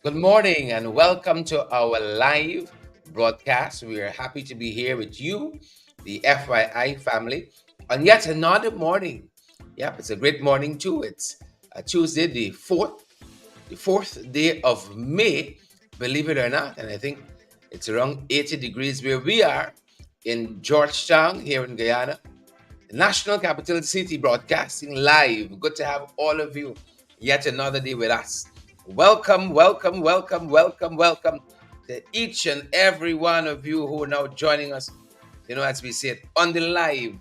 Good morning and welcome to our live broadcast. We are happy to be here with you, the FYI family, on yet another morning. Yep, it's a great morning too. It's Tuesday, the fourth day of May, believe it or not. And I think it's around 80 degrees where we are in Georgetown here in Guyana, the national capital city, broadcasting live. Good to have all of you yet another day with us. Welcome, welcome, welcome, welcome, welcome to each and every one of you who are now joining us. As we said, on the live.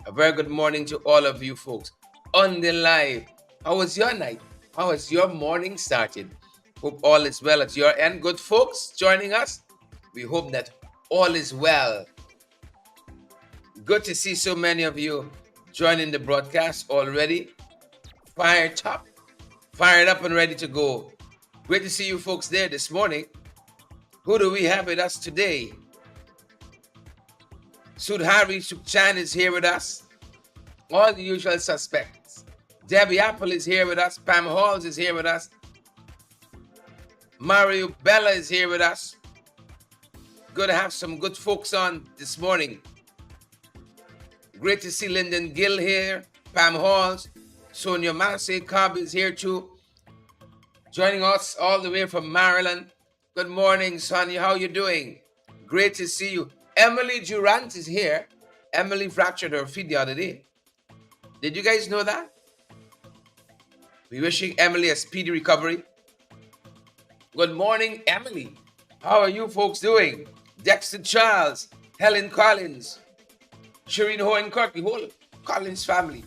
A very good morning to all of you folks on the live. How was your night? How has your morning started? Hope all is well at your end. Good folks joining us. We hope that all is well. Good to see so many of you joining the broadcast already. Fired up, fired up and ready to go. Great to see you folks there this morning. Who do we have with us today? Sudhari Suchan is here with us. All the usual suspects. Debbie Apple is here with us. Pam Halls is here with us. Mario Bella is here with us. Good to have some good folks on this morning. Great to see Lyndon Gill here. Pam Halls. Sonia Massey Cobb is here too. Joining us all the way from Maryland. Good morning, Sonia. How you doing? Great to see you. Emily Durant is here. Emily fractured her feet the other day. Did you guys know that? We're wishing Emily a speedy recovery. Good morning, Emily. How are you folks doing? Dexter Charles, Helen Collins, Shireen Hohenkirk, the whole Collins family.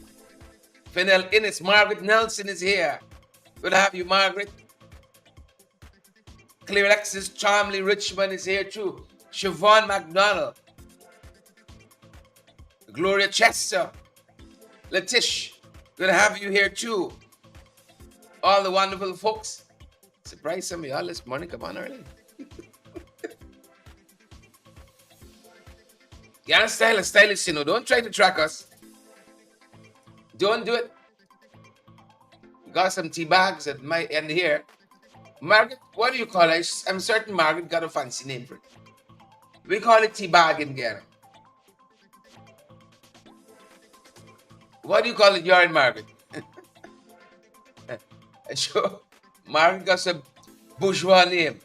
Fennel Innes, Margaret Nelson is here. Good to have you, Margaret. Claire Alexis Charmley Richmond is here too. Siobhan McDonald. Gloria Chester. Letish. Good to have you here too. All the wonderful folks. Surprise some of y'all this morning. Come on early. Guyana style is stylish, Don't try to track us. Don't do it. Got some tea bags at my end here. Margaret, what do you call it? I'm certain Margaret got a fancy name for it. We call it tea bag in Guyana. What do you call it, you're in Margaret? Sure. Margaret got some bourgeois name.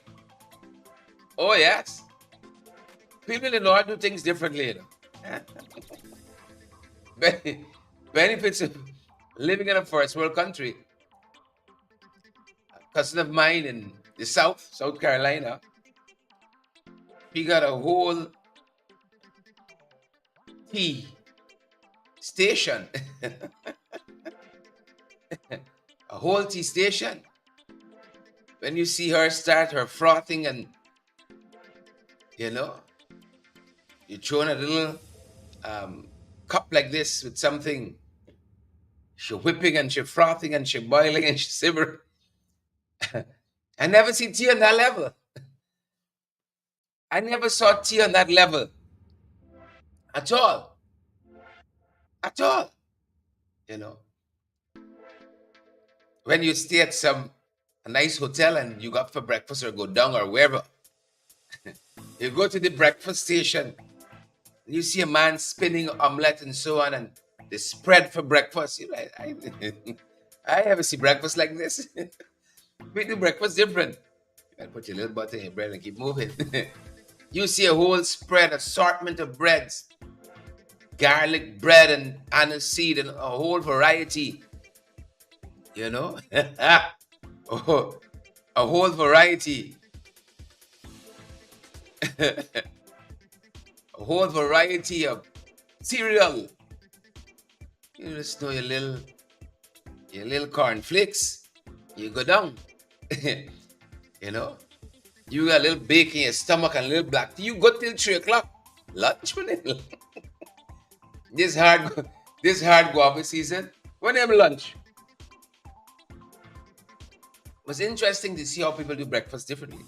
Oh, yes. People in the North do things differently, Benefits of living in a first world country. A cousin of mine in the South Carolina, he got a whole tea station. A whole tea station. When you see her start her frothing and, you throw in a little cup like this with something. She whipping and she frothing and she boiling and she simmering. I never see tea on that level. I never saw tea on that level. At all. At all. When you stay at a nice hotel and you go up for breakfast or go down or wherever, you go to the breakfast station, you see a man spinning omelette and so on, and the spread for breakfast. I never see breakfast like this. We do breakfast different. You gotta put your little butter in your bread and keep moving. You see a whole spread, assortment of breads, garlic bread and aniseed and a whole variety. Oh, a whole variety. A whole variety of cereal. You just know your little cornflakes. You go down. You got a little bacon in your stomach and a little black tea. You go till 3 o'clock. Lunch, man. This hard guava season. When have lunch? It was interesting to see how people do breakfast differently.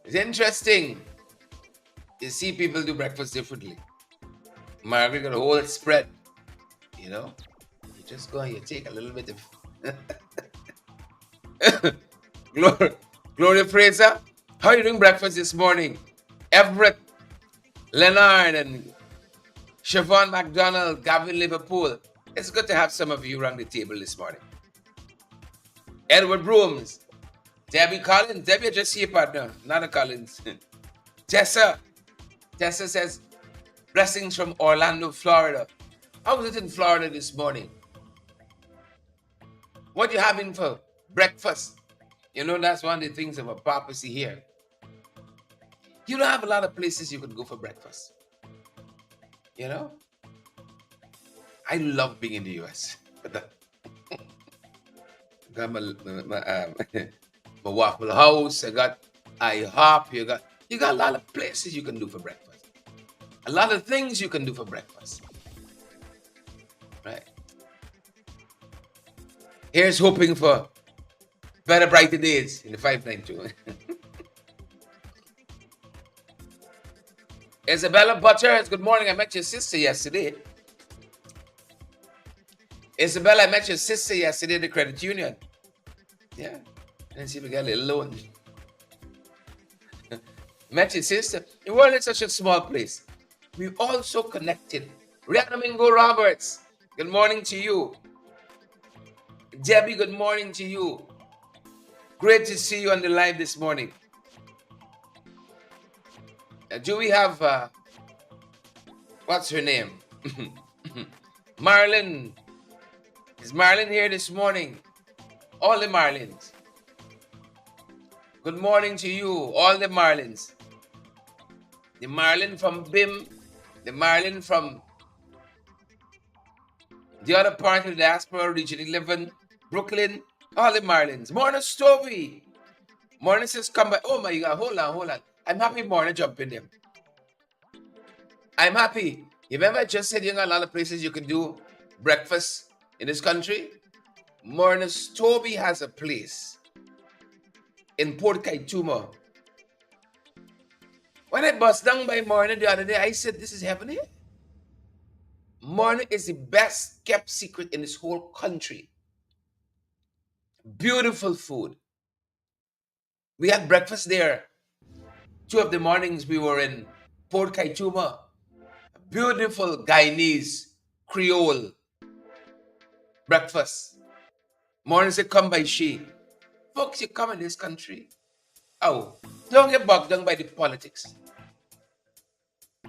It's interesting to see people do breakfast differently. Margaret got a whole spread, You just go and you take a little bit of Gloria Fraser. How are you doing breakfast this morning? Everett, Leonard, and Siobhan McDonald, Gavin Liverpool. It's good to have some of you around the table this morning. Edward Brooms, Debbie Collins. Debbie, I just see your partner, Nana Collins. Tessa says, blessings from Orlando, Florida. How was it in Florida this morning? What you having for breakfast? You know, that's one of the things of a prophecy here. You don't have a lot of places you can go for breakfast. You know? I love being in the US. Got my Waffle House, I got IHOP, you got a lot of places you can do for breakfast. A lot of things you can do for breakfast. Right. Here's hoping for better, brighter days in the 592. Isabella Butters, good morning. I met your sister yesterday. Isabella, I met your sister yesterday at the credit union. Yeah. And see if we got a little loan. Met your sister. The world is such a small place. We also connected. Domingo Roberts, good morning to you. Debbie, good morning to you. Great to see you on the live this morning. Do we have, what's her name? Marlon. Is Marlon here this morning? All the Marlins. Good morning to you, all the Marlins. The Marlin from BIM, the Marlin from the other part of the diaspora, Region 11, Brooklyn, all the Marlins. Morning, Stovey. Morning says, come back. Oh my God, hold on. I'm happy Morning jump in there. I'm happy. You remember I just said you got a lot of places you can do breakfast in this country? Morning, Stovey has a place in Port Kaituma. When I bust down by Morning the other day, I said, this is heavenly. Morning is the best kept secret in this whole country. Beautiful food. We had breakfast there. 2 of the mornings we were in Port Kaituma. Beautiful Guyanese Creole breakfast. Mornings they come by she. Folks, you come in this country. Oh, don't get bogged down by the politics.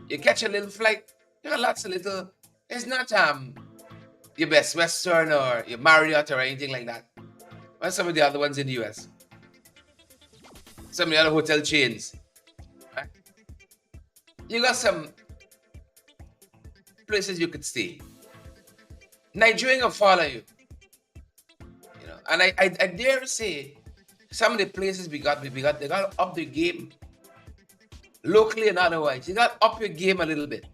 You catch a little flight, you got lots of little. It's not your Best Western or your Marriott or anything like that. Or some of the other ones in the US. Some of the other hotel chains. Right? You got some places you could stay. Nigerian will follow you. You know, and I dare say some of the places we got, they got to up their game. Locally and otherwise. You got to up your game a little bit.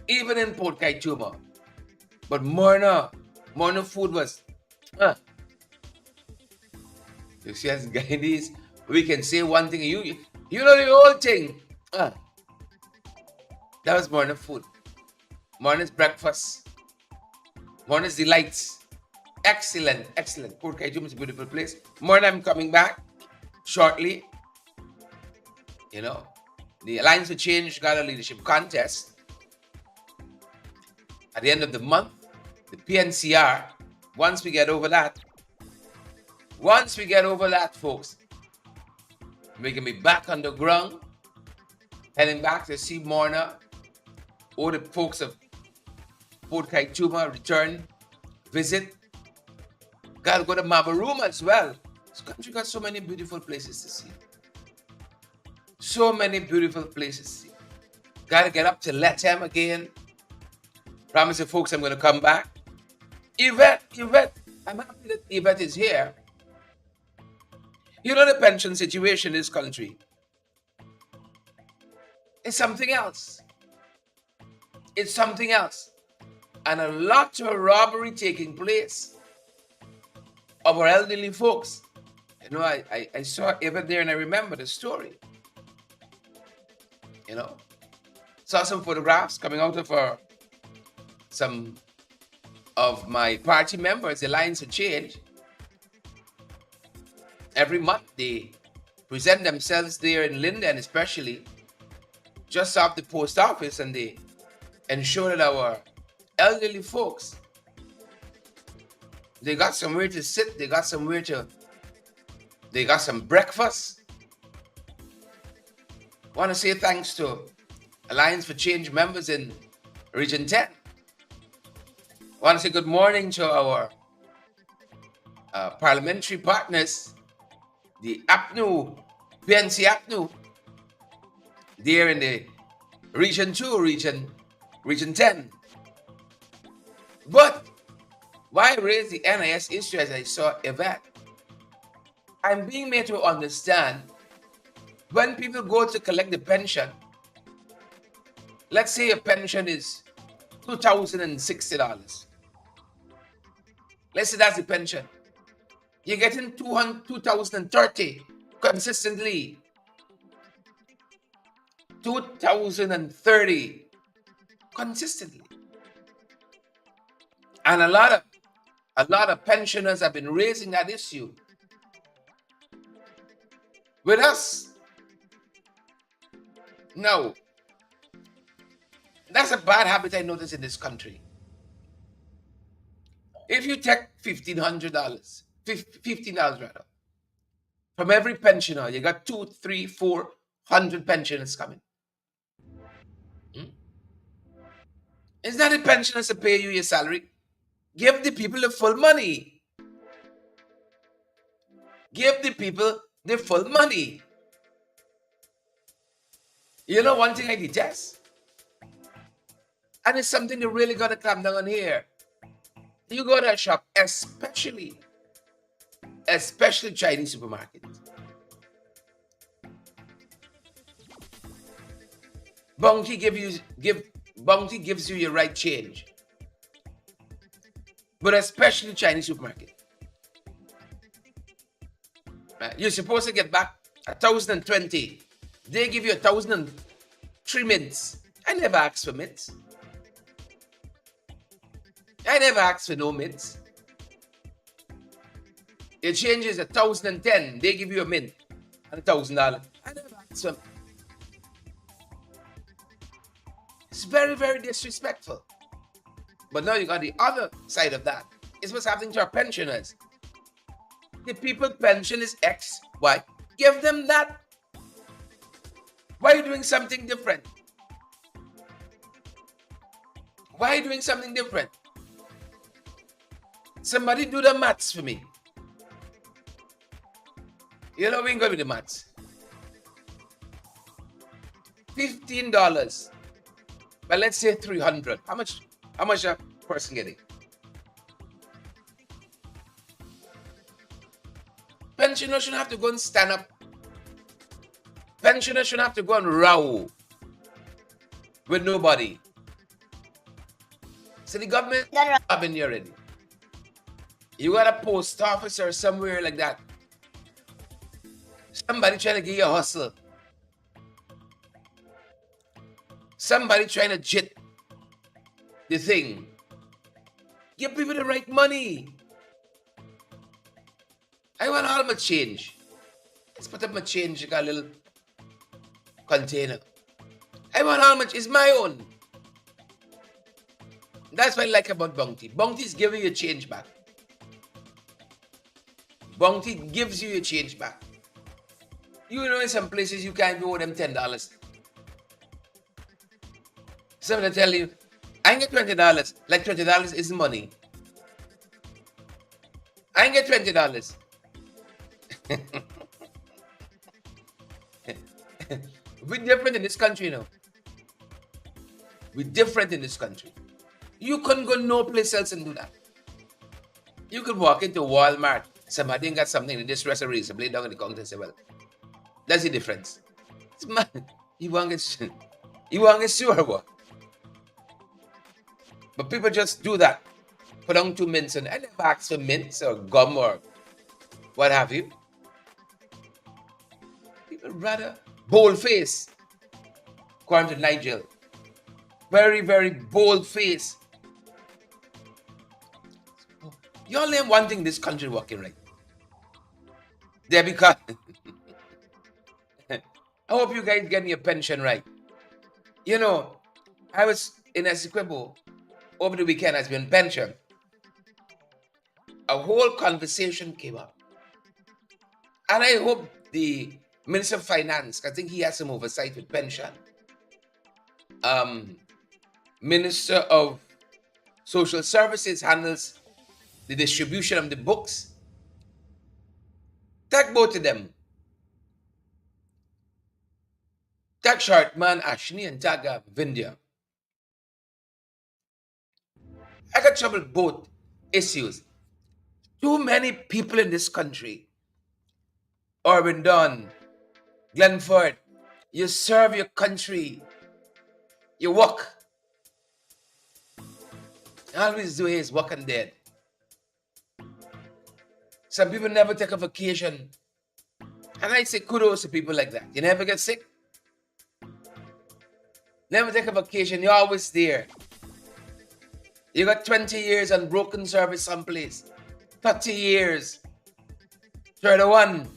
Even in Port Kaituma. But Morna food was you see as Guyanese, we can say one thing, you know the whole thing. That was Morna food. Morning's breakfast. Morning's delights. Excellent. Port Kaituma is a beautiful place. Morning, I'm coming back shortly. You know, the Alliance for Change got a leadership contest. At the end of the month, the PNCR, once we get over that, folks, we can be back on the ground, heading back to see Morna, all the folks of Port Kaituma return, visit. Got to go to Mabaruma as well. This country got so many beautiful places to see. So many beautiful places to see. Got to get up to Lethem again. Promise you folks I'm going to come back. Yvette, I'm happy that Yvette is here. You know the pension situation in this country. It's something else. And a lot of robbery taking place of our elderly folks. You know, I saw Yvette there and I remember the story. You know, saw some photographs coming out of some of my party members, the Alliance for Change, every month they present themselves there in Linden, especially just off the post office, and they ensure that our elderly folks, they got somewhere to sit, they got some breakfast. I want to say thanks to Alliance for Change members in Region 10. I want to say good morning to our parliamentary partners, the APNU, PNC APNU, there in the Region 2, Region 10. But why raise the NIS issue as I saw Yvette? I'm being made to understand when people go to collect the pension, let's say a pension is $2,060. Let's say that's the pension. You're getting $2,030 consistently. $2,030 consistently. And a lot of pensioners have been raising that issue with us. No, that's a bad habit I noticed in this country. If you take $1,500, $15 rather, from every pensioner, you got 2, 3, 400 pensioners coming. It's not the pensioners to pay you your salary. Give the people the full money. Give the people the full money. You know one thing I detest? And it's something they really got to clamp down on here. You go to a shop, especially Chinese supermarkets. Bounty gives you your right change. But especially Chinese supermarket. You're supposed to get back 1,020. They give you 1,003 mints. I never asked for mints. I never asked for no mints. Your change is 1,010. They give you a mint and $1,000. I never asked for. It's very, very disrespectful. But now you got the other side of that. It's what's happening to our pensioners. The people's pension is X. Why? Give them that. Why are you doing something different? Why are you doing something different? Somebody do the maths for me. You know we ain't going with the maths. $15. But let's say 300. How much a person getting? Pensioners shouldn't have to go and stand up. Pensioners shouldn't have to go and row with nobody. So the government robbing you already. You got a post office or somewhere like that. Somebody trying to give you a hustle. Somebody trying to jit the thing. Give people the right money. I want all my change. Let's put up my change. You got a little container. I want all my. It's my own. That's what I like about Bounty. Bounty is giving you change back. Bounty gives you your change back. You know, in some places you can't even owe them $10. Somebody tell you, I ain't get $20. Like $20 isn't money. I ain't get $20. We're different in this country now. We're different in this country. You couldn't go no place else and do that. You could walk into Walmart. Somebody got something in this restaurant recently down in the counter and say, well, that's the difference. It's man, you want to get sure what? But people just do that. Put on 2 mints and I never ask for mints or gum or what have you. People rather bold face. According to Nigel. Very, very bold face. You all name one thing this country working right. There because I hope you guys getting your pension right. You know, I was in Essequibo over the weekend has been pension. A whole conversation came up. And I hope the Minister of Finance, I think he has some oversight with pension. Minister of Social Services handles the distribution of the books. Tag both of them. Tag Shortman, Ashni, and tag Vindhya. I got trouble with both issues. Too many people in this country, Urban Dunn, Glenford, you serve your country, you work. Always do is work and dead. Some people never take a vacation. And I say kudos to people like that. You never get sick. Never take a vacation. You're always there. You got 20 years on broken service someplace. 30 years. 31.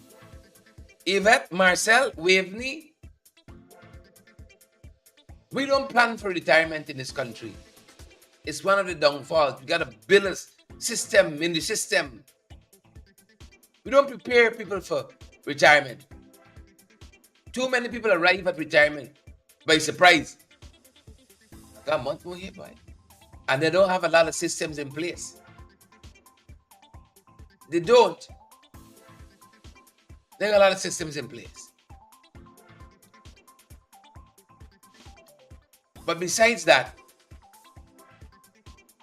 Yvette, Marcel, Waveney. We don't plan for retirement in this country. It's one of the downfalls. We got to build a system in the system. We don't prepare people for retirement. Too many people arrive at retirement by surprise. I got a month more here, boy. And they don't have a lot of systems in place. They don't. They got a lot of systems in place. But besides that,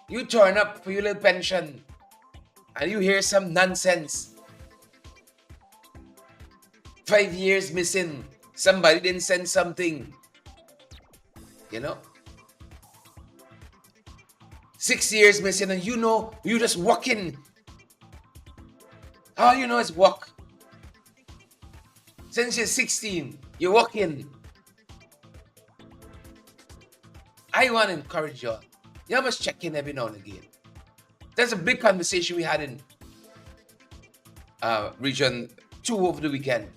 you turn up for your little pension and you hear some nonsense. 5 years missing. Somebody didn't send something. You know? 6 years missing, and you know you're just working. All you know is work. Since you're 16, you're working. I want to encourage y'all. You must check in every now and again. There's a big conversation we had in Region 2 over the weekend.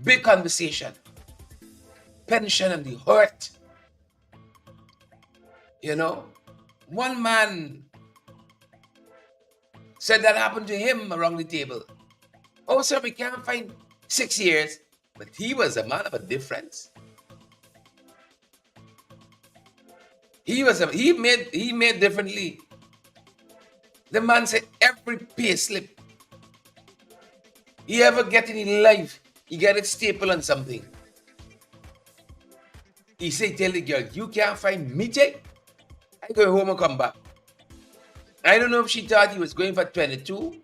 Big conversation. Pension and the hurt. You know, one man said that happened to him around the table. Oh, sir, we can't find 6 years. But he was a man of a difference. He made differently. The man said every pay slip he ever get in his life, he get it stapled on something. He said, tell the girl, you can't find me, Jake. I go home and come back. I don't know if she thought he was going for 22,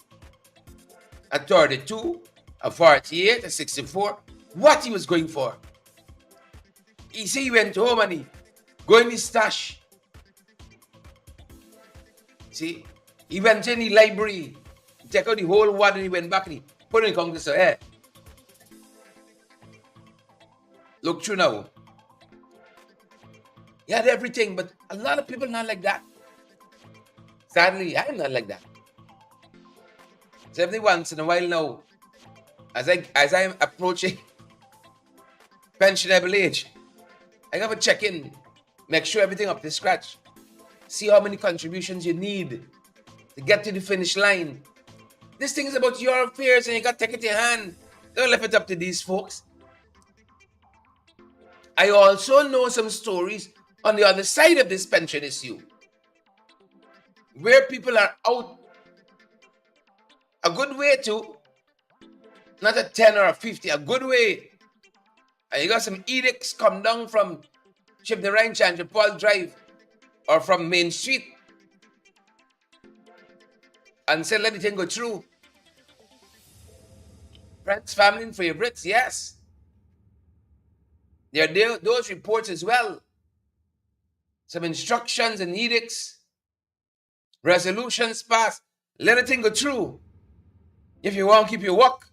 a 32, a 48, a 64. What he was going for. He said he went home and he go in his stash. See? He went in the library, check out the whole word, and he went back and he put it in Congress. So, hey, look through now. He had everything, but a lot of people not like that. Sadly, I'm not like that. So every once in a while now, as I'm approaching pensionable age, I gotta check in, make sure everything up to scratch, see how many contributions you need to get to the finish line. This thing is about your affairs and you gotta take it in hand. Don't leave it up to these folks. I also know some stories on the other side of this pension issue, where people are out a good way too, not a 10 or a 50, a good way. And you got some edicts come down from Ship the Ranch and Paul Drive or from Main Street and say let the thing go through. Friends, family, and favorites, yes. There are those reports as well. Some instructions and edicts, resolutions passed. Let the thing go through. If you want to keep your work,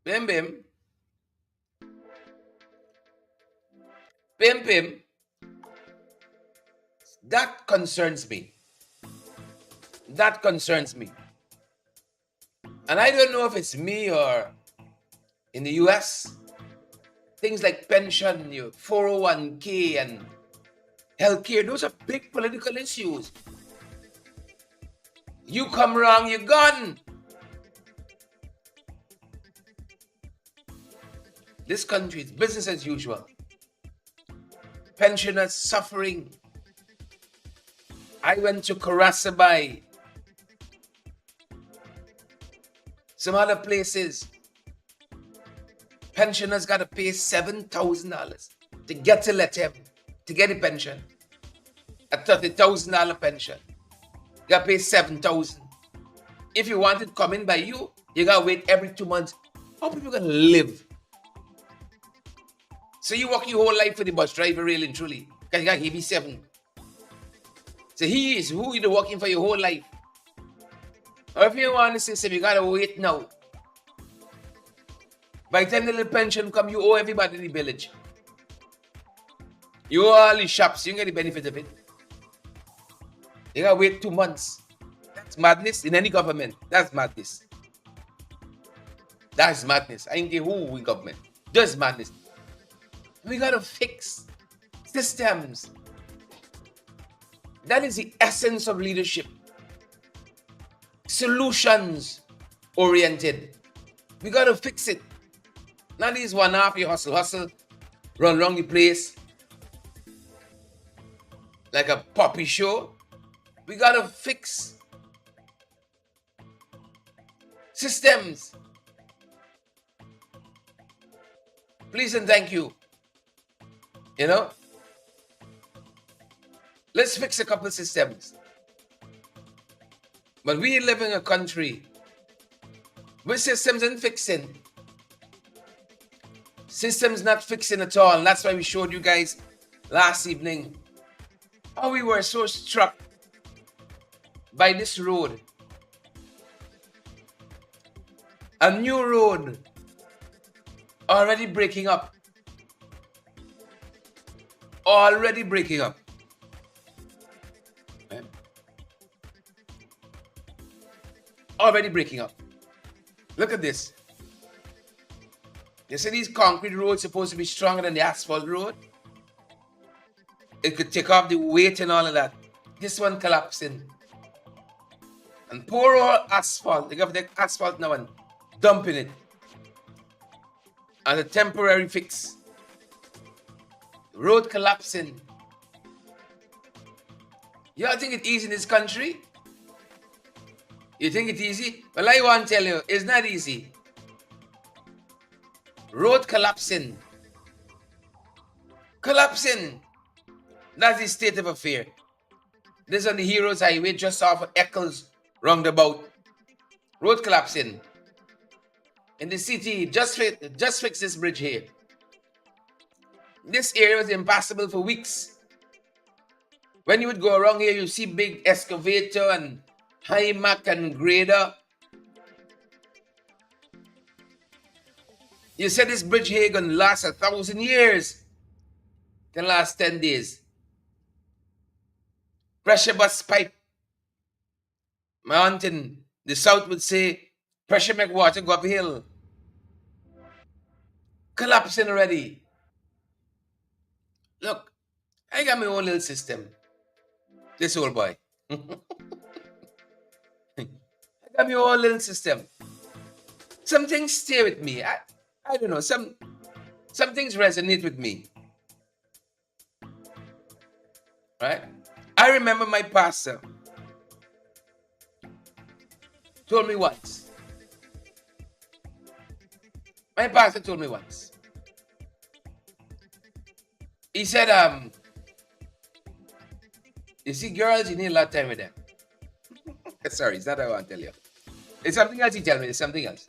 bim bim. Bim bim. That concerns me. That concerns me. And I don't know if it's me or in the US, things like pension, your 401k and healthcare, those are big political issues. You come wrong, you're gone. This country is business as usual. Pensioners suffering. I went to Karasabai, some other places. Pensioners got to pay $7,000 to get a letter, to get a pension. A $30,000 pension. You got to pay $7,000. If you want it coming by you, you got to wait every 2 months. How are people going to live? So you work your whole life for the bus driver, really and truly, because you got to give you $7,000. So he is who you're working for your whole life. Or if you want the system, you got to wait now. By the time the little pension come, you owe everybody in the village. You owe all the shops, you get the benefit of it. You got to wait 2 months. That's madness in any government. That's madness. That's madness. I ain't care who in government. That's madness. We got to fix systems. That is the essence of leadership. Solutions oriented. We got to fix it. Not these one half, you hustle, run around the place like a puppy show. We got to fix systems. Please and thank you. You know? Let's fix a couple of systems. But we live in a country where systems ain't fixing. Systems not fixing at all. And that's why we showed you guys last evening how we were so struck by this road. A new road already breaking up. Already breaking up. Right? Already breaking up. Look at this. You see these concrete roads supposed to be stronger than the asphalt road? It could take off the weight and all of that. This one collapsing. And pour all asphalt. They got the asphalt now and dumping it. As a temporary fix. Road collapsing. You all think it's easy in this country? You think it's easy? Well, I want to tell you, it's not easy. Road collapsing. Collapsing. That's the state of affair. This is on the Heroes Highway just off of Eccles roundabout. Road collapsing. In the city, just fix this bridge here. This area was impassable for weeks. When you would go around here, you see big excavator and high mac and grader. You said this bridge here gonna last 1,000 years. Can last 10 days. Pressure bust pipe. My aunt in the south would say, pressure make water go uphill. Collapsing already. Look, I got my own little system. This old boy. I got my own little system. Some things stay with me. I don't know. Some things resonate with me. Right? I remember my pastor told me once. My pastor told me once. He said, you see, girls, you need a lot of time with them. Sorry, it's not what I want to tell you. It's something else he tell me. It's something else.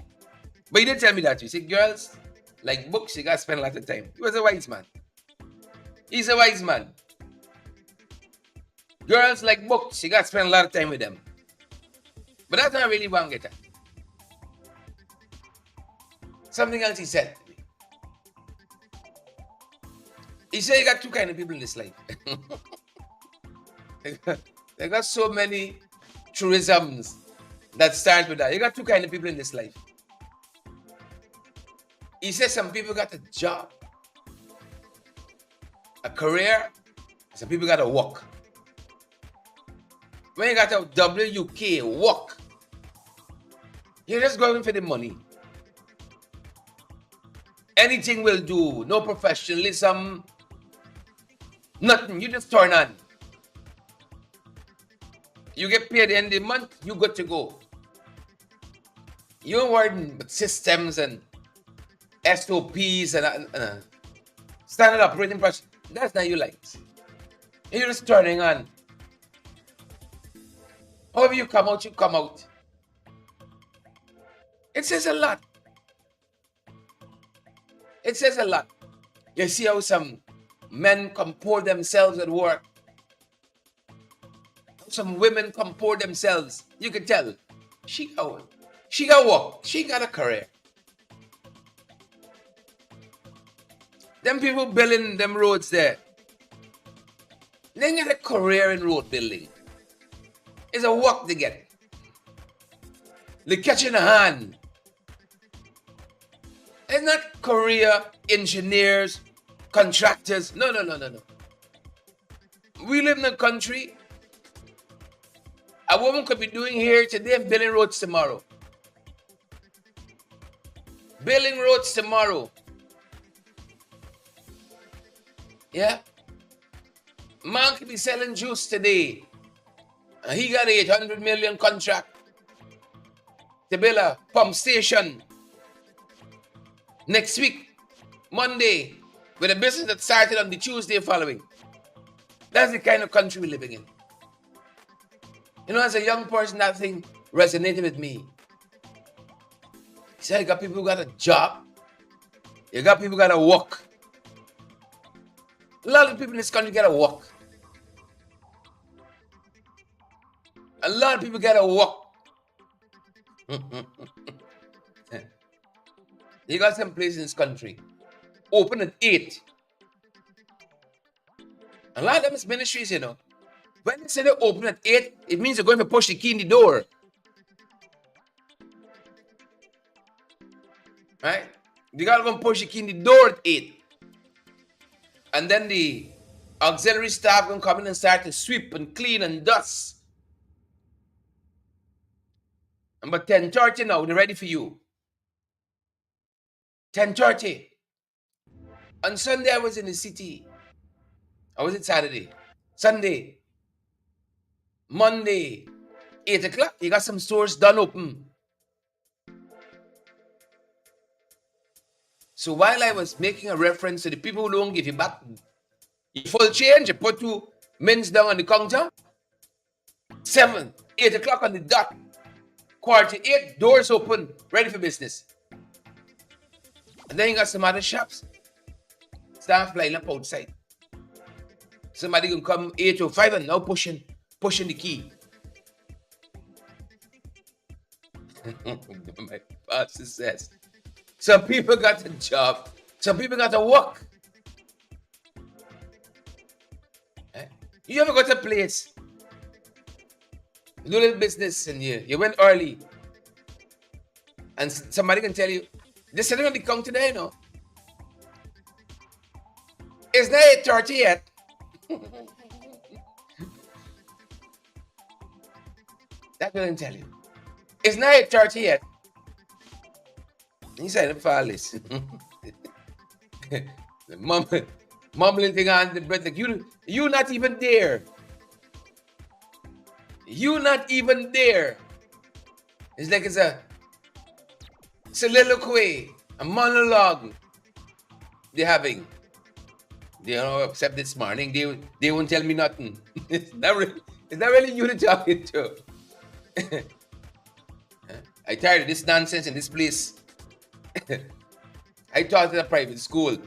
But he didn't tell me that. You see, girls, like books, you got to spend a lot of time. He was a wise man. He's a wise man. Girls like books, you got to spend a lot of time with them. But that's not really what I'm getting at. Something else he said to me. He said you got two kind of people in this life. They got so many truisms that start with that. You got two kind of people in this life. He says some people got a job, a career, some people got to work. When you got a WK, work, you're just going for the money. Anything will do, no professionalism, nothing, you just turn on. You get paid at the end of the month, you good to go. You don't worry about systems and SOPs and standard operating procedure. That's not you like. You're just turning on. However you come out, you come out. It says a lot. It says a lot. You see how some men comport themselves at work. Some women comport themselves. You can tell. She got work. She got a career. Them people building them roads there, they get a career in road building. It's a work they get. They catch in a hand. It's not career engineers, contractors. No. We live in a country. A woman could be doing here today and building roads tomorrow. Building roads tomorrow. Yeah. Man could be selling juice today. And he got an 800 million contract to build a pump station next week, Monday, with a business that started on the Tuesday following. That's the kind of country we're living in. You know, as a young person, that thing resonated with me. He said, you got people who got a job. You got people who got to work. A lot of people in this country got to work. A lot of people got to work. You got some places in this country open at 8. A lot of them is ministries, you know. When they say they open at 8, it means they're going to push the key in the door. Right? You got to go and push the key in the door at 8. And then the auxiliary staff going to come in and start to sweep and clean and dust. And by 10:30 now, they're ready for you. 10:30. On Sunday, I was in the city. I was it Saturday. Sunday. Monday. 8 o'clock. You got some stores done open. So while I was making a reference to the people who don't give you back your full change, you put 2 mints down on the counter. 7, 8 o'clock on the dot. 7:45, doors open, ready for business. And then you got some other shops. Staff lining up outside. Somebody can come 8:05 and now pushing the key. My pastor says, some people got a job. Some people got to work. You ever got a place, you do a little business and you went early, and somebody can tell you, they're sitting on the counter there, you know. It's not 8:30 yet. That will tell you. It's not 8:30 yet. He said, "Fallis." Mumbling thing on the breath, like you not even there. You not even there. It's like it's a soliloquy, a monologue they're having. You know, except this morning, they won't tell me nothing. It's not really you to talking to. I tired of this nonsense in this place. I taught at a private school.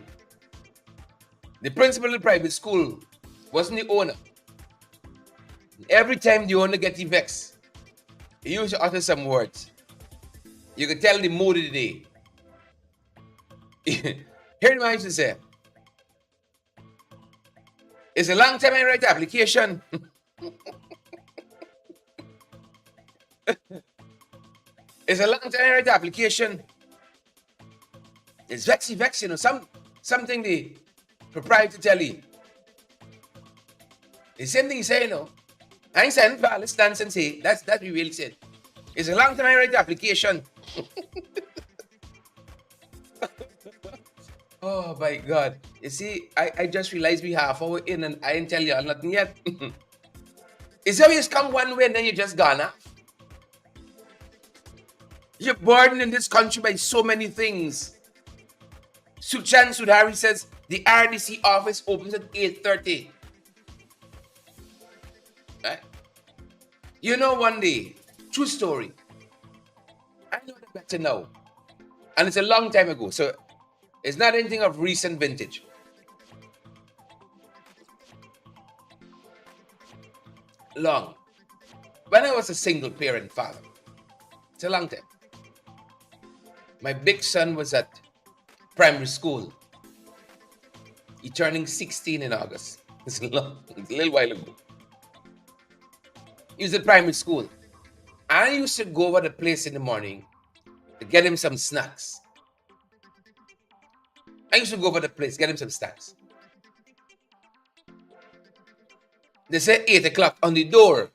The principal of the private school wasn't the owner. Every time the owner gets vexed, he used to utter some words. You could tell the mood of the day. Here's what I used to say. It's a long time I write the application. It's a long time right application. It's vexy, you know. Something the proprietor tell you. The same thing he say, you know. I ain't saying let's dance and say that we really said. It's a long time I write the application. Oh my God. You see, I just realized we half hour in and I didn't tell you all nothing yet. It's always come one way and then you just gone off. You're burdened in this country by so many things. Suchan Sudhari says the RDC office opens at 8:30. Right? You know, one day, true story. I know the better now. And it's a long time ago. So it's not anything of recent vintage. Long. When I was a single parent father, it's a long time. My big son was at primary school. He turning 16 in August. It's a little while ago. He was at primary school. I used to go over the place in the morning to get him some snacks. Get him some snacks. They say 8 o'clock on the door.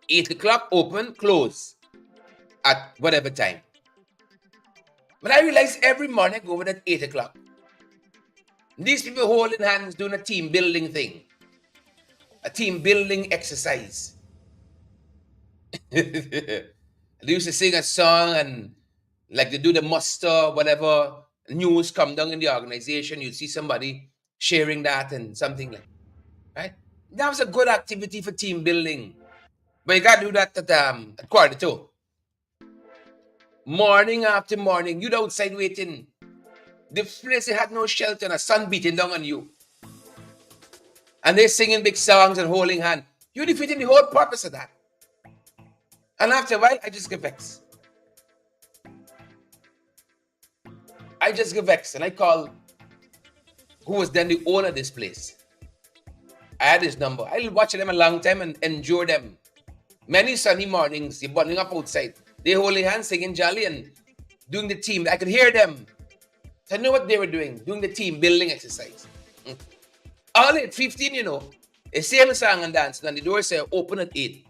8 o'clock open, close at whatever time. But I realize every morning I go over at 8 o'clock. These people holding hands doing a team building thing. A team building exercise. They used to sing a song and like they do the muster, whatever news come down in the organization, you see somebody sharing that and something like that. Right? That was a good activity for team building. But you gotta do that at 1:45. Morning after morning, you'd outside waiting. The place had no shelter and a sun beating down on you. And they're singing big songs and holding hands. You're defeating the whole purpose of that. And after a while, I just get vexed. And I call who was then the owner of this place. I had his number. I'll watch them a long time and endure them. Many sunny mornings, they're bundling up outside. They're holding hands, singing jolly and doing the team. I could hear them. So I know what they were doing the team building exercise. All at 15, you know, the same song and dance. And the door said open at 8.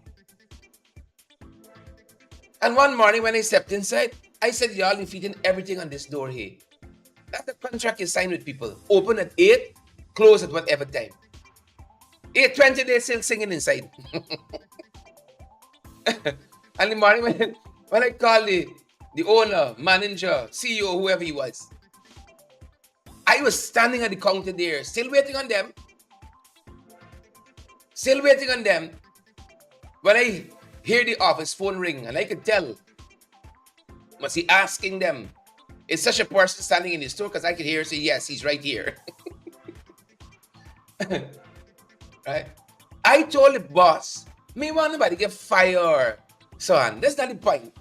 And one morning when I stepped inside, I said, y'all defeating everything on this door here. That's the contract you sign with people. Open at 8, close at whatever time. 8:20, they're still singing inside. And the morning when I called the owner, manager, CEO, whoever he was, I was standing at the counter there, still waiting on them. When I hear the office phone ring, and I could tell, must he asking them, is such a person standing in the store? Because I could hear say, yes, he's right here. Right? I told the boss, me want nobody get fired. So on. That's not the point.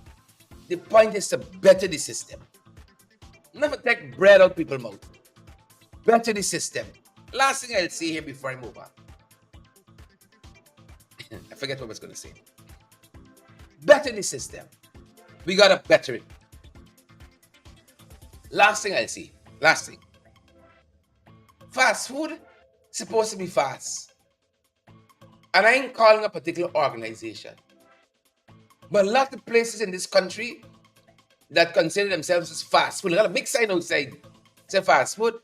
The point is to better the system. Never take bread out people's mouth. Better the system. Last thing I'll say here before I move on. I forget what I was going to say. Better the system. We got to better it. Last thing I'll say. Fast food supposed to be fast. And I ain't calling a particular organization. But a lot of places in this country that consider themselves as fast food. They got a big sign outside. Say fast food.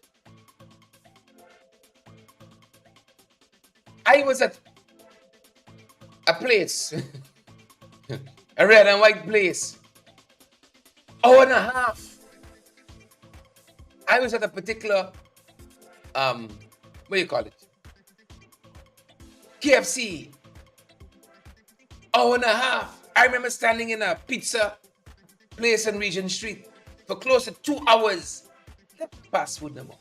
I was at a place, a red and white place, hour and a half. I was at a particular, what do you call it? KFC, hour and a half. I remember standing in a pizza place on Regent Street for close to 2 hours. That's fast food no more.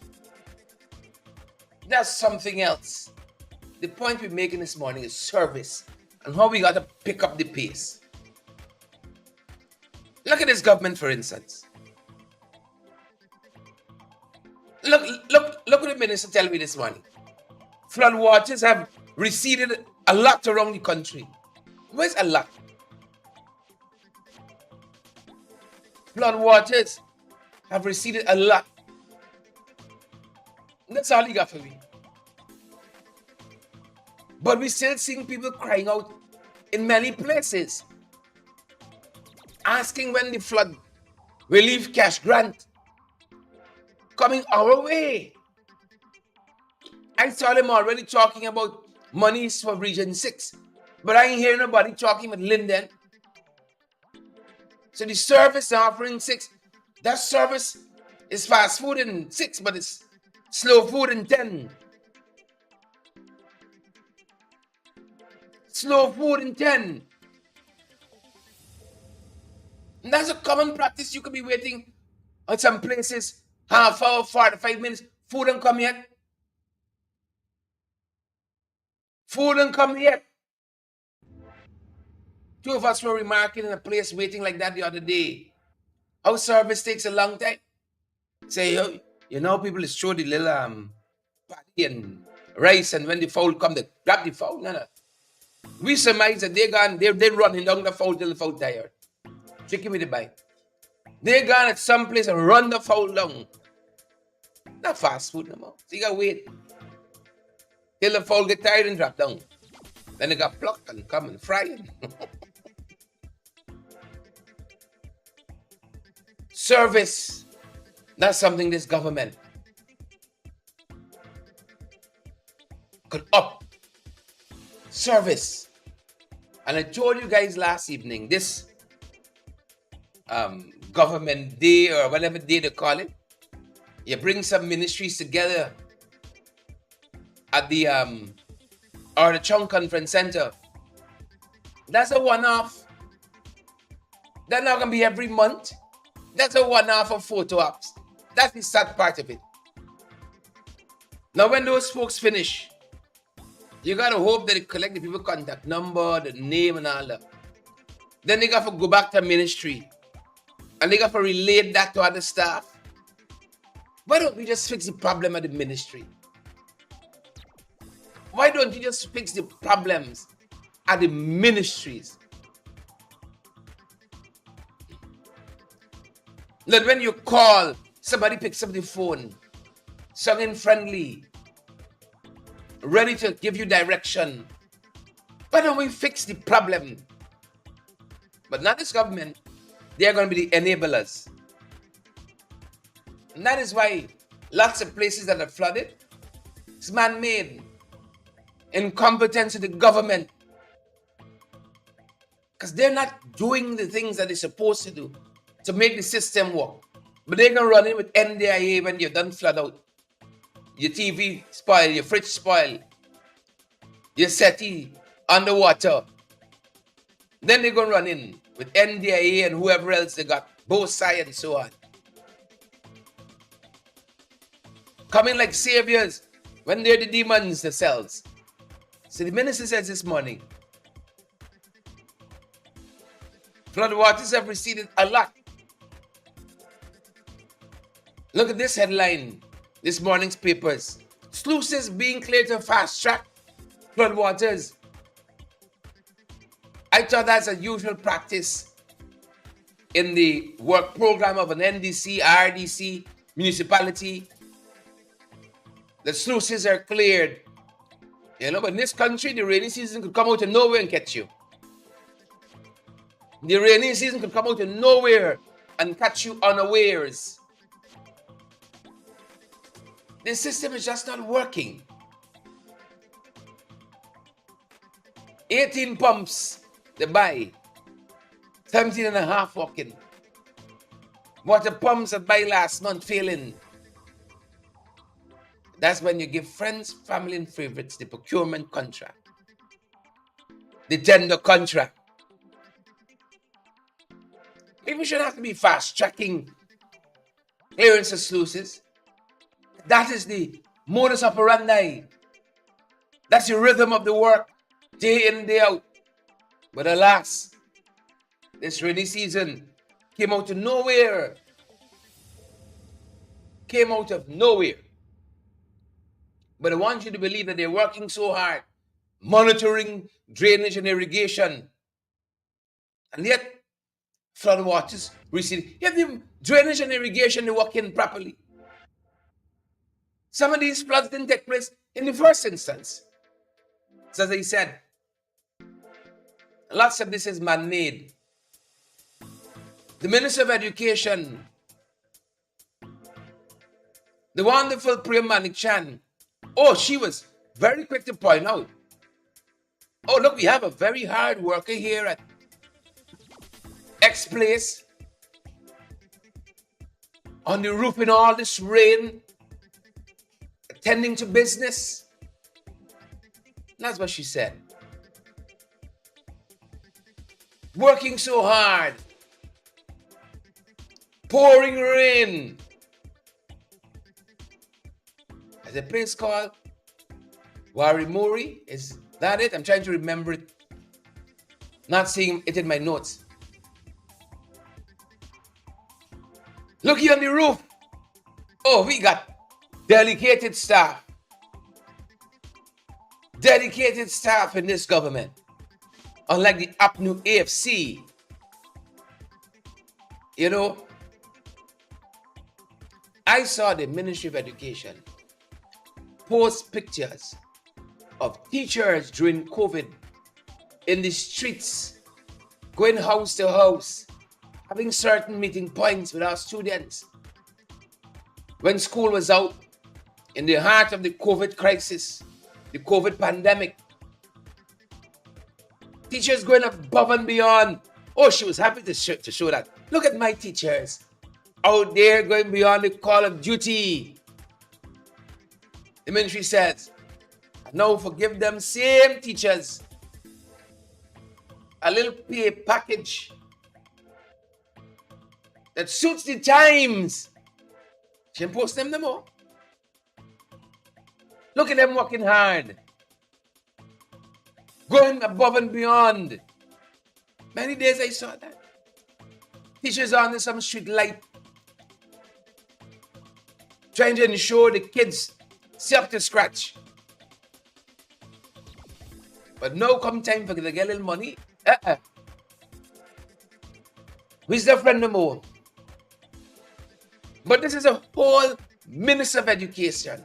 That's something else. The point we're making this morning is service and how we got to pick up the pace. Look at this government, for instance. Look what the minister tell me this morning. Flood waters have receded a lot around the country. Where's a lot? Flood waters have receded a lot. That's all you got for me. But we're still seeing people crying out in many places, asking when the flood relief cash grant coming our way. I saw them already talking about monies for Region 6, but I ain't hearing nobody talking about Linden. So the service they're offering 6, that service is fast food in 6, but it's slow food in 10. Slow food in 10. And that's a common practice. You could be waiting at some places, half hour, 45 minutes, food don't come yet. Food don't come yet. Two of us were remarking in a place waiting like that the other day. Our service takes a long time. Say, you know, people is throw the little patty and rice, and when the fowl come, they grab the fowl. No. We surmise that they're running down the fowl till the fowl tired. Chicken with the bite. They're gone at some place and run the fowl down. Not fast food no more. So you gotta wait till the fowl get tired and drop down. Then they got plucked and come and fry it. Service. That's something this government could up. Service. And I told you guys last evening, this government day or whatever day they call it, you bring some ministries together at the Chung Conference Center. That's a one-off. That's not gonna be every month. That's a one-off of photo ops. That's the sad part of it. Now when those folks finish, you gotta hope that they collect the people contact number, the name and all that. Then they got to go back to ministry. And they got to relate that to other staff. Why don't we just fix the problem at the ministry? Why don't you just fix the problems at the ministries? That when you call, somebody picks up the phone, sounding friendly, ready to give you direction. Why don't we fix the problem? But not this government. They are going to be the enablers. And that is why lots of places that are flooded, it's man-made. Incompetence of the government. Because they're not doing the things that they're supposed to do to make the system work. But they're going to run in with NDIA when you're done flood out. Your TV spoil, your fridge spoil, your SETI underwater. Then they're going to run in with NDIA and whoever else they got, both sides and so on. Coming like saviors when they're the demons themselves. So the minister says this morning, flood waters have receded a lot. Look at this headline, this morning's papers. Sluices being cleared to fast track flood waters. I thought that's a usual practice in the work program of an NDC, RDC, municipality. The sluices are cleared. You know, but in this country, the rainy season could come out of nowhere and catch you. The rainy season could come out of nowhere and catch you unawares. The system is just not working. 18 pumps they buy, 17 and a half working. Water pumps that buy last month failing. That's when you give friends, family, and favorites the procurement contract, the tender contract. Maybe we shouldn't have to be fast tracking clearance of sluices. That is the modus operandi. That's the rhythm of the work, day in, day out. But alas, this rainy season came out of nowhere. Came out of nowhere. But I want you to believe that they're working so hard, monitoring drainage and irrigation. And yet, flood waters receding. If the drainage and irrigation they work in properly, some of these floods didn't take place in the first instance. So as I said, lots of this is man-made. The Minister of Education, the wonderful Priya Manik-Chan, she was very quick to point out, look, we have a very hard worker here at X place on the roof in all this rain, attending to business. That's what she said. Working so hard, pouring rain. There's a place called Warimuri. Is that it? I'm trying to remember it. Not seeing it in my notes. Looky on the roof. We got dedicated staff. Dedicated staff in this government. Unlike the APNU AFC. I saw the Ministry of Education post pictures of teachers during COVID in the streets, going house to house, having certain meeting points with our students. When school was out, in the heart of the COVID crisis, the COVID pandemic, teachers going above and beyond. She was happy to show that. Look at my teachers out there going beyond the call of duty. The ministry says, now forgive them same teachers a little pay package that suits the times. She post them no more. Look at them working hard, going above and beyond. Many days I saw that. Teachers on some street light, trying to ensure the kids see up to scratch. But now come time for them to get a little money. Who's the friend no more? But this is a whole Minister of Education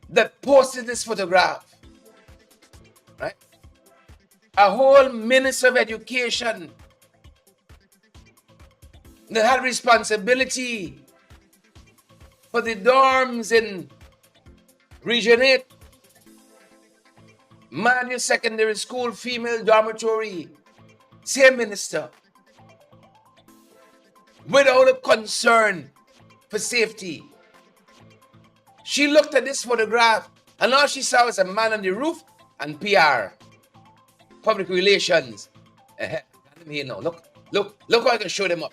that posted this photograph. Right? A whole Minister of Education that had responsibility for the dorms in Region 8, Manu Secondary School, female dormitory. Same minister. Without a concern for safety. She looked at this photograph and all she saw was a man on the roof and PR. Public relations. Let me here now. Look how I can show them up.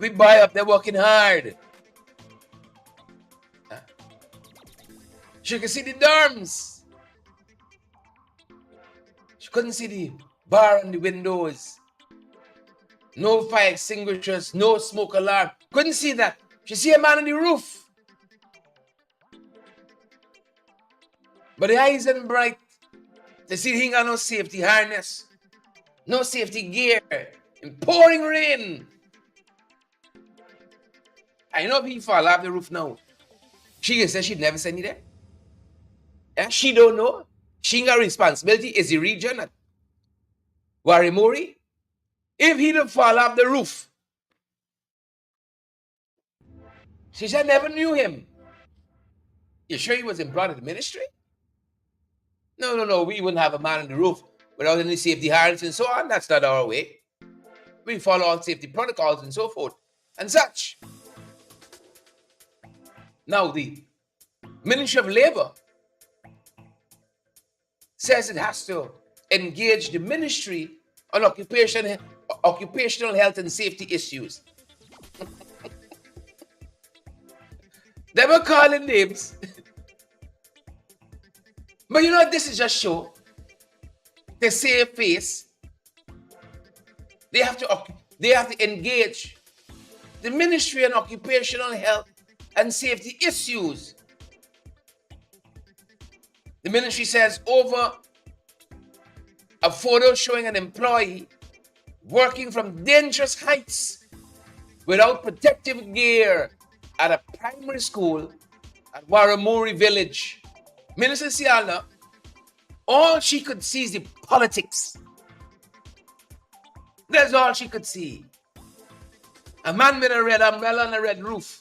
We buy up, they're working hard. She could see the dorms. She couldn't see the bar on the windows. No fire extinguishers, no smoke alarm. Couldn't see that. She see a man on the roof. But the eyes ain't bright. They see he ain't got no safety harness, no safety gear, in pouring rain. I know if he fall off the roof now. She can say she'd never send you there. Yeah, she don't know. She ain't got responsibility. Is the region at Warimuri? If he don't fall off the roof, she said never knew him. You sure he was employed at the ministry? No. We wouldn't have a man on the roof without any safety harness and so on. That's not our way. We follow all safety protocols and so forth and such. Now the Ministry of Labor says it has to engage the ministry on occupational health and safety issues. They were calling names. But you know what this is just show? They save face. They have to engage the ministry on occupational health and safety issues. The ministry says over a photo showing an employee working from dangerous heights without protective gear at a primary school at Waramuri village. Minister Siala, all she could see is the politics. That's all she could see. A man with a red umbrella and a red roof.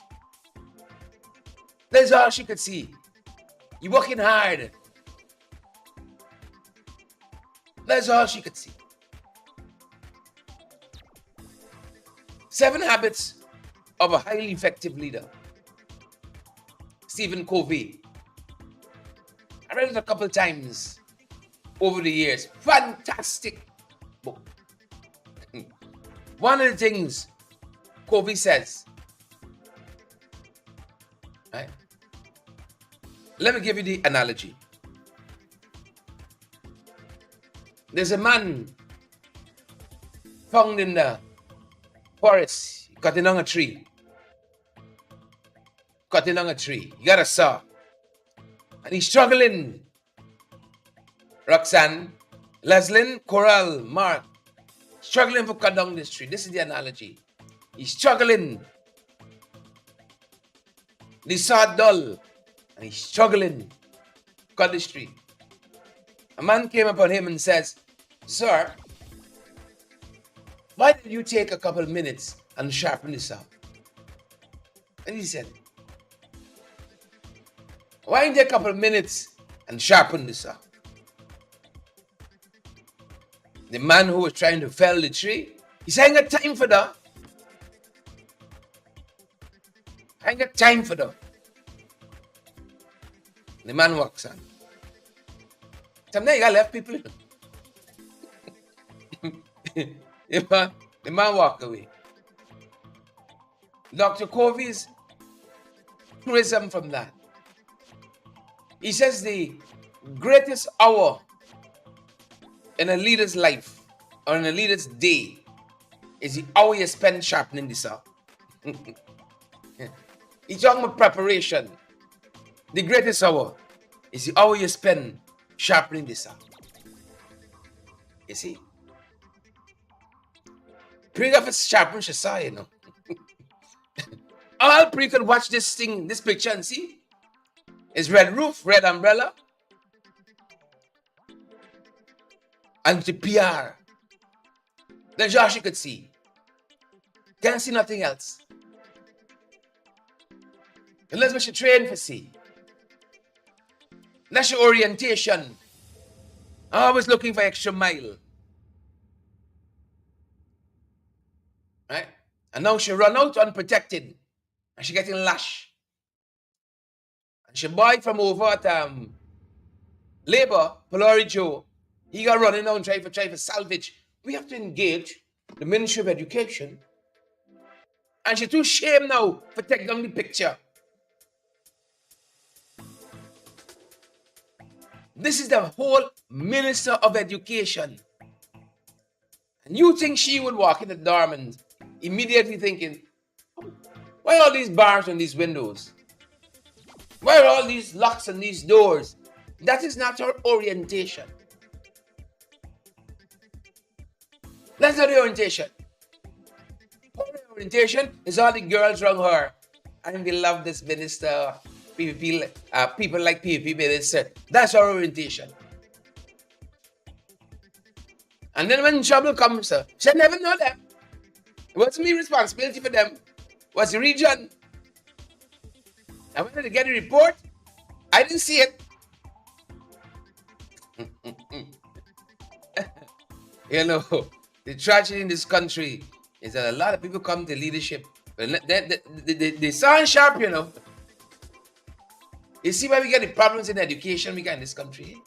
That's all she could see. He working hard. That's all she could see. 7 habits of a highly effective leader. Stephen Covey. I read it a couple times over the years. Fantastic book. One of the things Covey says, right? Let me give you the analogy. There's a man found in the forest, cutting on a tree. Cutting on a tree. He got a saw. And he's struggling. Roxanne, Leslyn, Coral, Mark, struggling for cut down this tree. This is the analogy. He's struggling. The saw dull. And he's struggling to cut this tree. A man came upon him and says, "Sir, why did you take a couple minutes and sharpen this saw?" And he said, "Why didn't you take a couple minutes and sharpen this saw?" The man who was trying to fell the tree, he said, "I ain't got time for that. I ain't got time for that." The man walks on. Sometimes you gotta let people the man walked away. Dr. Covey's truism from that. He says the greatest hour in a leader's life or in a leader's day is the hour you spend sharpening the saw. He's talking about preparation. The greatest hour is the hour you spend sharpening the saw. You see? Pre of it sharpens your saw, you know. All pre could watch this thing, this picture and see. It's red roof, red umbrella. And the PR. Then Josh could see. Can't see nothing else. Unless we should train for see. That's your orientation. Always looking for extra mile. Right? And now she run out unprotected. And she getting lash. And she boy from over at Labour, Polari Joe, he got running out and try for salvage. We have to engage the Ministry of Education. And she's too ashamed now for taking down the picture. This is the whole Minister of Education. And you think she would walk in the dorm and immediately thinking, why all these bars on these windows? Why are all these locks on these doors? That is not her orientation. That's not the orientation. Her orientation is all the girls around her. And we love this minister. People like PvP minister. That's her orientation. And then when trouble comes, she never know them. What's my responsibility for them? What's the region? And when they get a report, I didn't see it. You know, the tragedy in this country is that a lot of people come to leadership. They sound sharp, you know. You see why we got the problems in education we got in this country?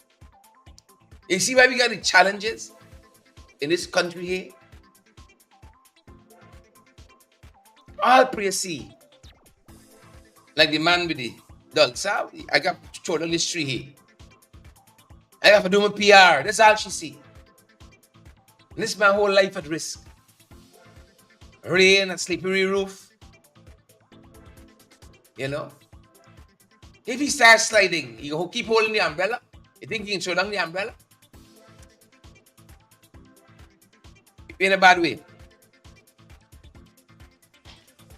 You see why we got the challenges in this country here? All pray see. Like the man with the dull saw, I got to throw down this tree here. I have to do my PR. That's all she see. And this is my whole life at risk. Rain and slippery roof. You know? If he starts sliding, he keep holding the umbrella. You think he can throw down the umbrella? We're in a bad way.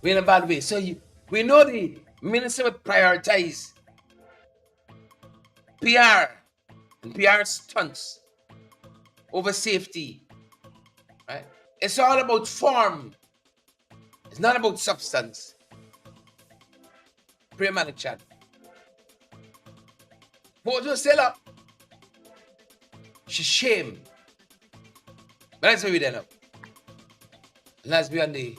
We're in a bad way. So we know the minister would prioritize PR and PR stunts over safety. Right? It's all about form. It's not about substance. Pray man chat. Photo still up. She's shame. But let's be there now. Let's be on the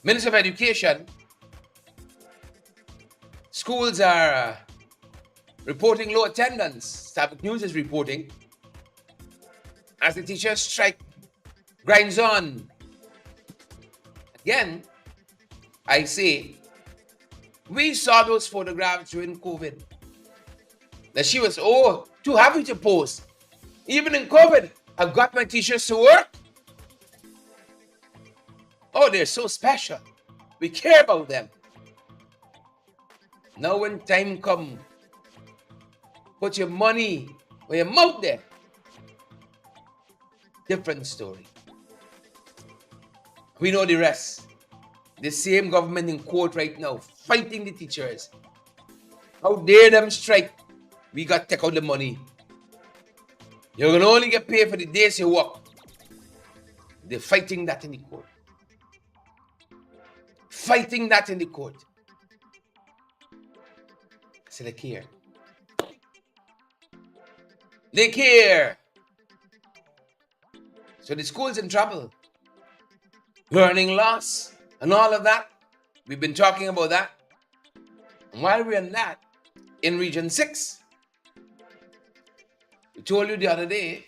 Minister of Education. Schools are reporting low attendance. Staff News is reporting as the teachers strike grinds on. Again, I say, we saw those photographs during COVID. That she was, too happy to post. Even in COVID, I've got my teachers to work. Oh, they're so special. We care about them. Now when time comes, put your money or your mouth there. Different story. We know the rest. The same government in court right now, fighting the teachers. How dare them strike? We got to take out the money. You're going to only get paid for the days you work. They're fighting that in the court. Fighting that in the court. So they care. They care. So the school's in trouble. Learning loss and all of that. We've been talking about that. And while we're in that, in Region 6, we told you the other day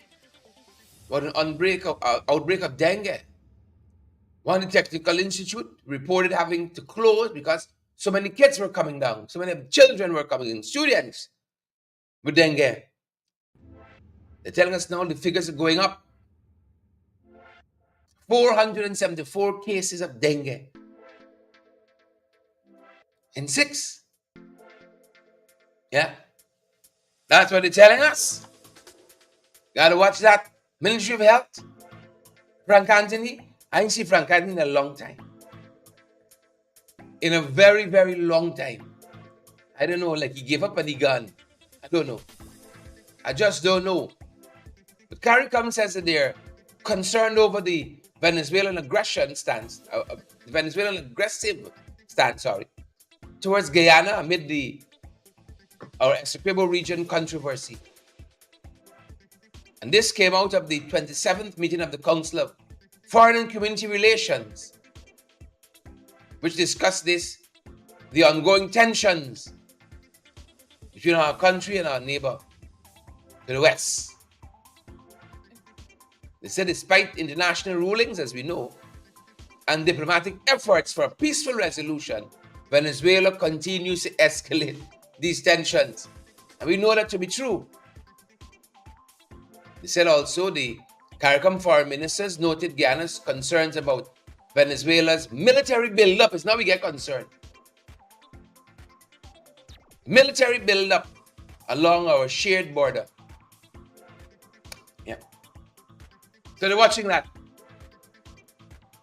about an outbreak of dengue. One technical institute reported having to close because so many kids were coming down. So many children were coming in, students with dengue. They're telling us now the figures are going up. 474 cases of dengue in 6. Yeah. That's what they're telling us. Gotta watch that. Ministry of Health. Frank Anthony. I ain't seen Frank Anthony in a long time. In a very, very long time. I don't know, like he gave up and he gone. I don't know. I just don't know. But CARICOM says that they're concerned over the Venezuelan aggression stance, Venezuelan aggressive stance, towards Guyana amid our Essequibo region controversy. And this came out of the 27th meeting of the Council of Foreign and Community Relations, which discussed the ongoing tensions between our country and our neighbor to the west. They said despite international rulings, as we know, and diplomatic efforts for a peaceful resolution, Venezuela continues to escalate these tensions. And we know that to be true. They said also the CARICOM foreign ministers noted Guyana's concerns about Venezuela's military buildup. It's now we get concerned. Military buildup along our shared border. Yeah. So they're watching that.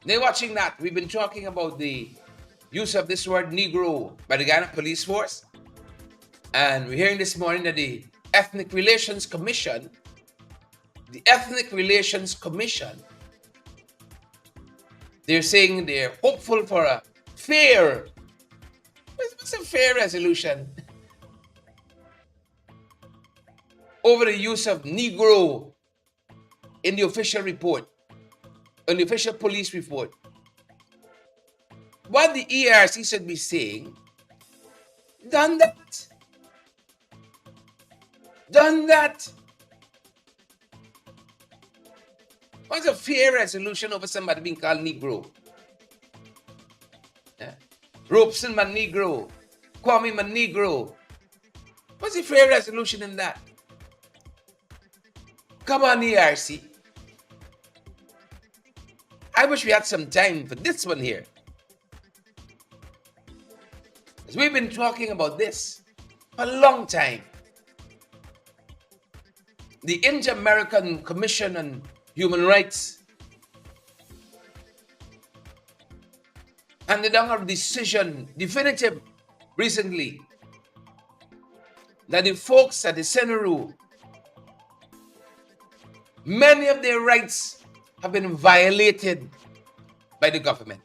They're watching that. We've been talking about the use of this word Negro by the Guyana Police Force. And we're hearing this morning that the Ethnic Relations Commission, they're saying they're hopeful for a fair, what's a fair resolution over the use of Negro in the official report, in the official police report. What the ERC should be saying, done that. Done that. What's a fair resolution over somebody being called Negro? Yeah. Robeson man Negro. Kwame man Negro. What's the fair resolution in that? Come on, ERC. I wish we had some time for this one here. Because we've been talking about this for a long time. The Inter-American Commission on human rights handed down a decision, definitive, recently, that the folks at the Senaru, many of their rights have been violated by the government.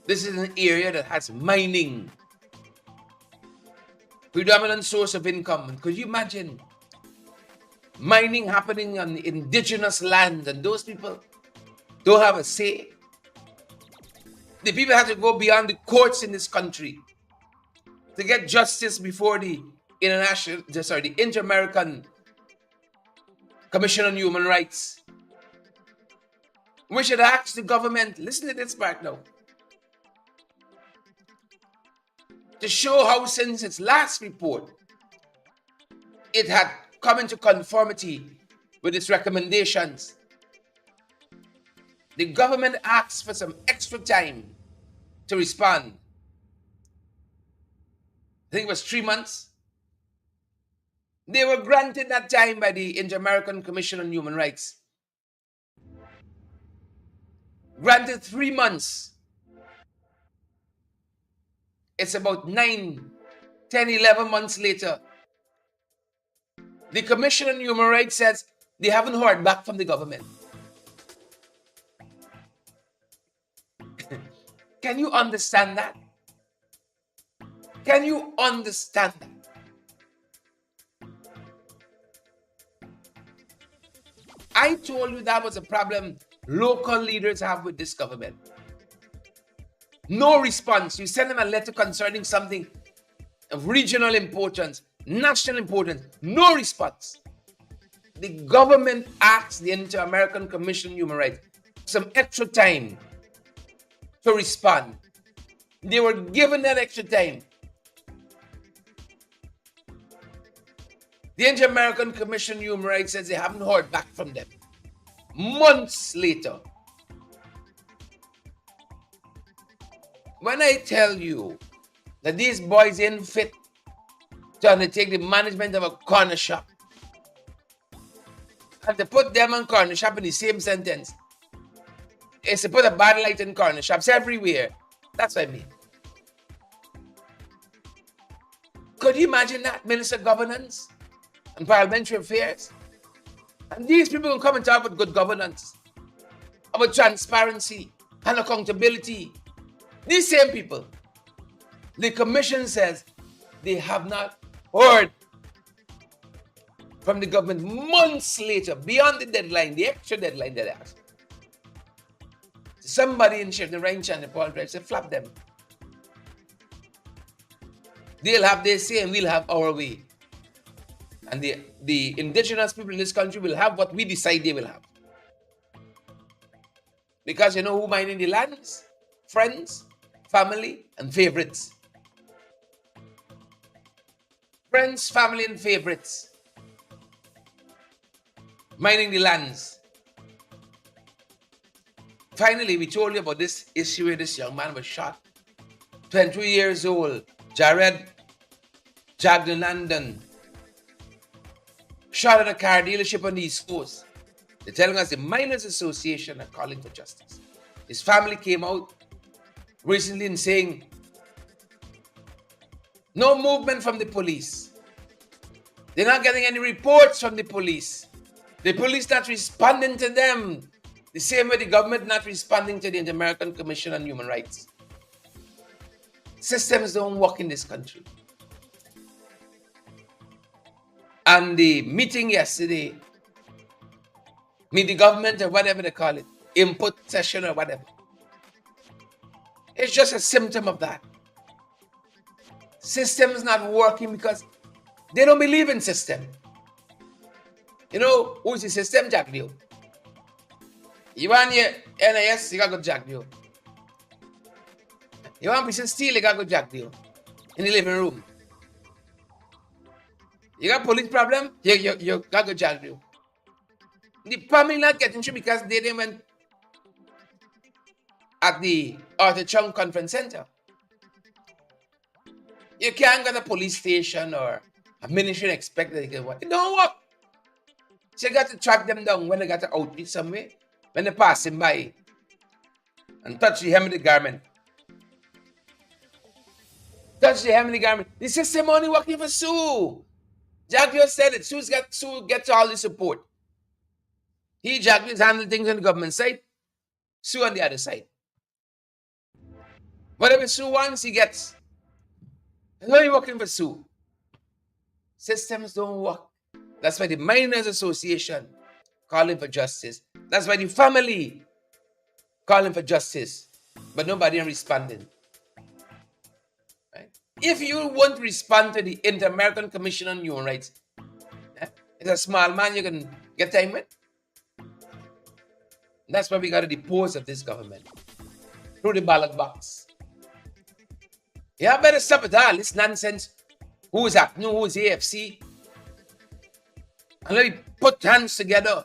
This is an area that has mining, predominant source of income. And could you imagine mining happening on indigenous land, and those people don't have a say? The people have to go beyond the courts in this country to get justice before the Inter-American Commission on Human Rights. We should ask the government, listen to this part now, to show how since its last report, it had come into conformity with its recommendations. The government asked for some extra time to respond. I think it was 3 months. They were granted that time by the Inter-American Commission on Human Rights. Granted 3 months. It's about 9, 10, 11 months later. The Commission on Human Rights says they haven't heard back from the government. Can you understand that? Can you understand that? I told you that was a problem local leaders have with this government. No response. You send them a letter concerning something of regional importance, national importance. No response. The government asked the Inter-American Commission on Human Rights some extra time to respond. They were given that extra time. The Inter-American Commission on Human Rights says they haven't heard back from them. Months later. When I tell you that these boys ain't fit to undertake the management of a corner shop, and to put them and corner shop in the same sentence is to put a bad light in corner shops everywhere. That's what I mean. Could you imagine that? Minister of Governance and Parliamentary Affairs? And these people will come and talk about good governance, about transparency and accountability. These same people, the commission says they have not heard from the government months later, beyond the deadline, the extra deadline that they asked. Somebody in Shifting Range and the Paul Drive said, flap them. They'll have their say and we'll have our way. And the indigenous people in this country will have what we decide they will have. Because you know who mining the lands? Friends, family, and favorites. Friends, family, and favorites. Mining the lands. Finally, we told you about this issue where this young man was shot. 22 years old, Jared Jagdanandan. Shot at a car dealership on the East Coast. They're telling us the Miners Association are calling for justice. His family came out recently and saying, no movement from the police. They're not getting any reports from the police. The police not responding to them the same way the government not responding to the Inter-American Commission on Human Rights. Systems don't work in this country. And the meeting yesterday, meet the government or whatever they call it, input session or whatever, it's just a symptom of that. Systems not working because they don't believe in system. You know, who's the system? Jack Dio. You want your NIS, you got to go Jack Dio. You want person steal, you got to go Jack Dio. In the living room. You got police problem, you got to go Jack Dio. The family not getting through because they didn't went at the Arthur Chung Conference Center. You can't go to a police station or a ministry and expect that you can work. It don't work. So you got to track them down when they got to outreach somewhere, when they're passing by and touch the hem of the garment. Touch the hem of the garment. The system only working for Sue. Jack just said it. Sue gets all the support. Jack is handling things on the government side, Sue on the other side. Whatever Sue wants, he gets. He's only working for Sue. Systems don't work. That's why the Miners Association calling for justice. That's why the family calling for justice. But nobody responding. Right? If you won't respond to the Inter-American Commission on Human Rights, it's a small man you can get time with. That's why we got to depose of this government through the ballot box. Yeah, better stop it all. This nonsense. Who's ACNU? Who's AFC? And let me put hands together.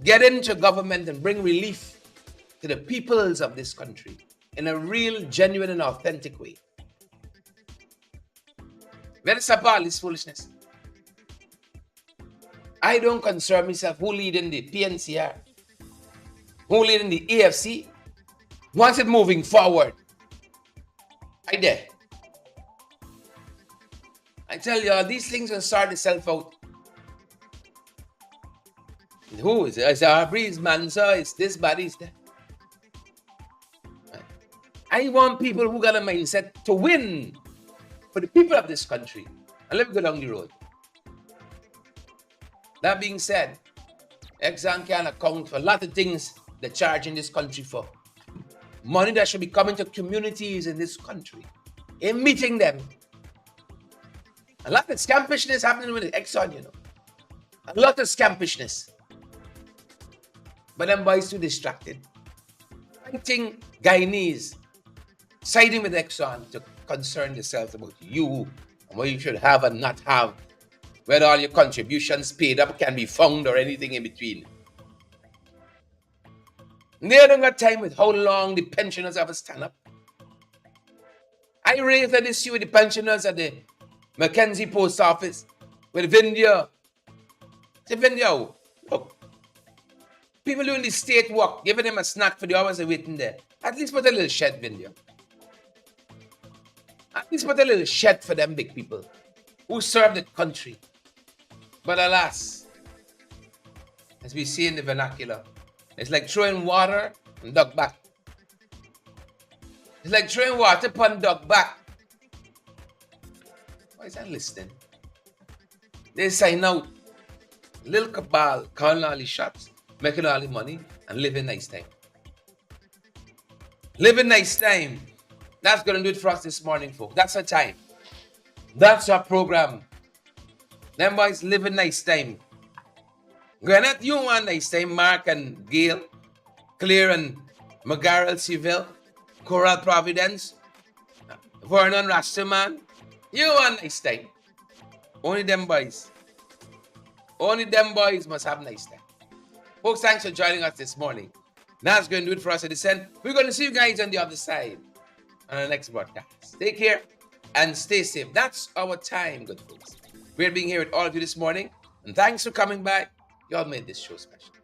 Get into government and bring relief to the peoples of this country in a real, genuine, and authentic way. Better stop all this foolishness. I don't concern myself who leading the PNCR, who leading the AFC. Wants it moving forward. I dare. I tell you, these things will sort itself out. Who is it? It's our breeze, man, sir. It's this body, it's that. I want people who got a mindset to win for the people of this country. And let me go down the road. That being said, Exxon can account for a lot of things they're charging this country for. Money that should be coming to communities in this country. In meeting them. A lot of scampishness happening with Exxon, you know. A lot of scampishness. But them boys too distracted. Fighting Guyanese. Siding with Exxon to concern themselves about you and what you should have and not have. Whether all your contributions paid up can be found or anything in between. They don't got time with how long the pensioners have to stand up. I raised that issue with the pensioners at the Mackenzie Post Office with Vindia. Say, Vindia, look, people doing the state work, giving them a snack for the hours they're waiting there. At least put a little shed, Vindia. At least put a little shed for them big people who serve the country. But alas, as we see in the vernacular, it's like throwing water and duck back. It's like throwing water upon duck back. Why is that listening? They sign out. Little cabal, calling all the shots, making all the money, and living nice time. Living nice time. That's going to do it for us this morning, folks. That's our time. That's our program. Them boys living nice time. Granted, you want nice time, Mark and Gail, Claire and McGarrel Seville, Coral Providence, Vernon Rasterman. You want nice time. Only them boys. Only them boys must have nice time. Folks, thanks for joining us this morning. That's going to do it for us at this end. We're going to see you guys on the other side on the next broadcast. Take care and stay safe. That's our time, good folks. We're being here with all of you this morning. And thanks for coming back. You all made this show special.